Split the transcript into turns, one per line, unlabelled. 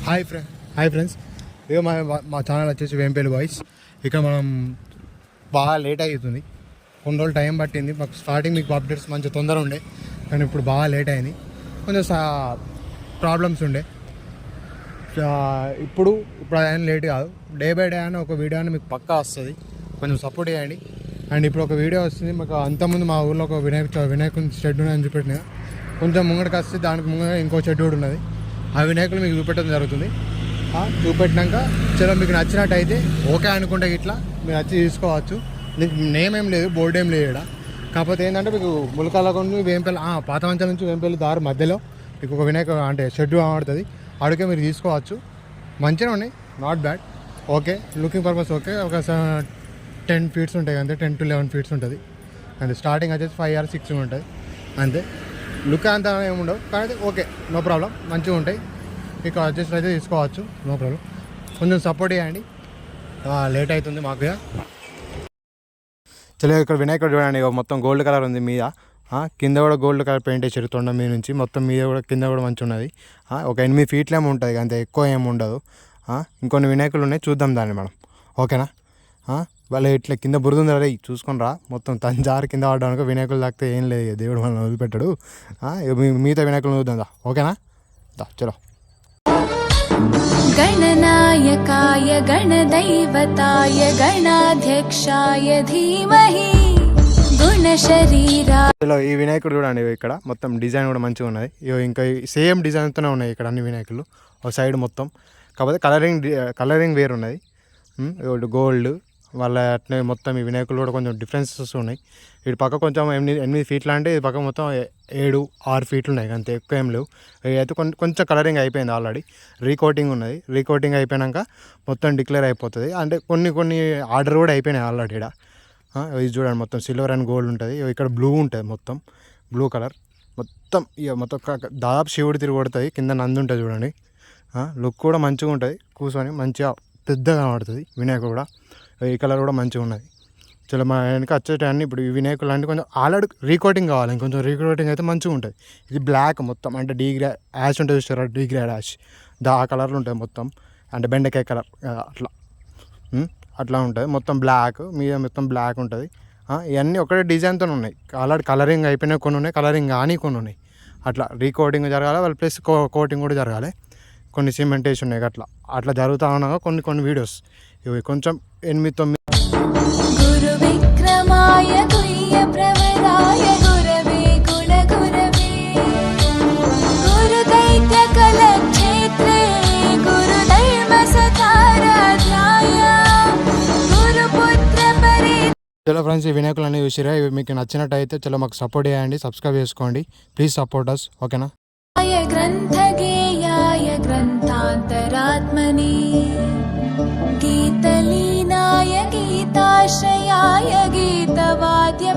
Hi friends, ఇక మా channel వచ్చేసి వేంపల్లి బాయ్స్. ఇక్కడ మనం బాగా లేట్ అవుతుంది, కొన్ని రోజులు టైం పట్టింది మాకు. స్టార్టింగ్ మీకు అప్డేట్స్ మంచి తొందర ఉండే, కానీ ఇప్పుడు బాగా లేట్ అయింది, కొంచెం ప్రాబ్లమ్స్ ఉండే. ఇప్పుడు ఆయన లేట్ కాదు, డే బై డే అని ఒక వీడియో అని మీకు పక్కా వస్తుంది, కొంచెం సపోర్ట్ చేయండి. అండ్ ఇప్పుడు ఒక వీడియో వస్తుంది మాకు. అంతకుముందు మా ఊళ్ళో ఒక వినాయకుని షెడ్ అని చూపెట్టిన, కొంచెం ముంగడికి వస్తే దానికి ముంగ ఇంకో షెడ్ కూడా ఉన్నది. ఆ వినాయకులు మీకు చూపెట్టడం జరుగుతుంది. చూపెట్టినాక చలో మీకు నచ్చినట్టయితే ఓకే అనుకుంటే ఇట్లా మీరు వచ్చి తీసుకోవచ్చు. మీకు నేమ్ ఏం లేదు, బోర్డు ఏం లేదు ఇక్కడ. కాకపోతే ఏంటంటే మీకు ములకాలకొండ వేంపల్లి పాత మంచాల నుంచి వేంపల్లి దారి మధ్యలో మీకు ఒక వినాయక అంటే షెడ్ ఆడుతుంది, అడిగే మీరు తీసుకోవచ్చు. మంచిగా ఉన్నాయి, not bad, okay. Looking purpose okay. ఒక 10 feet ఉంటాయి అంతే, 10 to 11 feet ఉంటుంది అంతే. స్టార్టింగ్ వచ్చేసి 5 or 6 ఉంటుంది అంతే. లుక్ అంతా ఏముండవు, కానీ ఓకే, నో ప్రాబ్లం, మంచిగా ఉంటాయి. మీకు అడ్జస్ట్ అయితే తీసుకోవచ్చు, నో ప్రాబ్లం. కొంచెం సపోర్ట్ చేయండి, లేట్ అవుతుంది మాకు. చలో ఇక్కడ వినాయకుడు చూడండి, మొత్తం గోల్డ్ కలర్ ఉంది మీద, కింద కూడా గోల్డ్ కలర్ పెయింట్ వేసారు తొండ మీద నుంచి. మొత్తం మీద కూడా కింద కూడా మంచిగా ఉన్నది. ఒక 8 feet ఏమో ఉంటుంది, అంతే, ఎక్కువ ఏమి ఉండదు. ఇంకొన్ని వినాయకులు ఉన్నాయి, చూద్దాం దాన్ని మనం, ఓకేనా. వాళ్ళు ఇట్లా కింద బురద రే చూసుకొని రా, మొత్తం తంజారు కింద పడడానికి వినాయకులు తాకితే ఏం లేదు, దేవుడు మనల్ని వదిలిపెట్టాడు. మిగతా వినాయకులు చూద్దాం దా, ఓకేనా. చలో.
గణనాయకాయ గణదైవతాయ గణాధ్యక్షాయ ధీమహి గుణశరీరా.
చలో ఈ వినాయకుడు చూడండి, ఇక్కడ మొత్తం డిజైన్ కూడా మంచిగా ఉన్నది. ఇంకా సేమ్ డిజైన్తోనే ఉన్నాయి ఇక్కడ అన్ని వినాయకులు, ఒక సైడ్ మొత్తం. కాకపోతే కలరింగ్ వేరు ఉన్నది. గోల్డ్ వాళ్ళ అట్నే మొత్తం ఈ వినాయకులు కూడా కొంచెం డిఫరెన్సెస్ ఉన్నాయి. ఇటు పక్క కొంచెం 8 feet అంటే ఇది పక్క మొత్తం 7-6 feet ఉన్నాయి, అంతే, ఎక్కువ ఏం లేవు. అయితే కొంచెం కలరింగ్ అయిపోయింది ఆల్రెడీ, రీకోటింగ్ ఉన్నది. రీకోటింగ్ అయిపోయాక మొత్తం డిక్లేర్ అయిపోతుంది. అంటే కొన్ని ఆర్డర్ కూడా అయిపోయినాయి ఆల్రెడీ. ఇక్కడ ఇది చూడండి, మొత్తం సిల్వర్ అండ్ గోల్డ్ ఉంటుంది. ఇక్కడ బ్లూ ఉంటుంది, మొత్తం బ్లూ కలర్ మొత్తం. ఇక మొత్తం దాదాపు శివుడు తిరిగి కొడుతుంది, కింద నంది ఉంటుంది చూడండి. లుక్ కూడా మంచిగా ఉంటుంది, కూర్చొని మంచిగా పెద్దగా కనబడుతుంది వినాయకుడు కూడా. ఈ కలర్ కూడా మంచిగా ఉన్నది. చలో మా వెనక వచ్చేటన్నీ ఇప్పుడు ఈ వినాయకులు అంటే కొంచెం ఆల్రెడీ రీకోటింగ్ కావాలి, ఇంకొంచెం రీకోటింగ్ అయితే మంచిగా ఉంటుంది. ఇది బ్లాక్ మొత్తం, అంటే యాష్ ఉంటుంది చూస్తారా, డీగ్రేడ్ యాష్, ఆ కలర్లు ఉంటుంది మొత్తం, అంటే బెండకాయ కలర్ అట్లా ఉంటుంది. మొత్తం బ్లాక్ మీద మొత్తం బ్లాక్ ఉంటుంది. ఇవన్నీ ఒకటే డిజైన్తో ఉన్నాయి. ఆల్రెడీ కలరింగ్ అయిపోయినాయి కొన్ని ఉన్నాయి, కలరింగ్ కానీ కొన్ని ఉన్నాయి. అట్లా రీకోటింగ్ జరగాలి, వాళ్ళు ప్లస్ కోటింగ్ కూడా జరగాలి. కొన్ని సిమెంటేషన్ ఉన్నాయి, అట్లా జరుగుతూ ఉండగా కొన్ని వీడియోస్ ఇవి కొంచెం 8-9.
గురు విక్రమాయ గుయ్య ప్రవరాయ గురవే గుణ గురవే గురు దైత్య కలక్షేత్రే గురు ధర్మ సతారాధ్యాయ గురు పుత్ర పరి.
చలో ఫ్రెండ్స్, ఈ వినాయకులు అన్నీ చూసిరా. ఇవి మీకు నచ్చినట్టయితే చలో మాకు సపోర్ట్ చేయండి, సబ్స్క్రైబ్ చేసుకోండి, ప్లీజ్ సపోర్ట్ అస్, ఓకేనా.
గ్రంథగేయాయ గ్రంథాంతరాత్మని గీతలీనాయ గీతాశ్రయాయ గీతవాద్య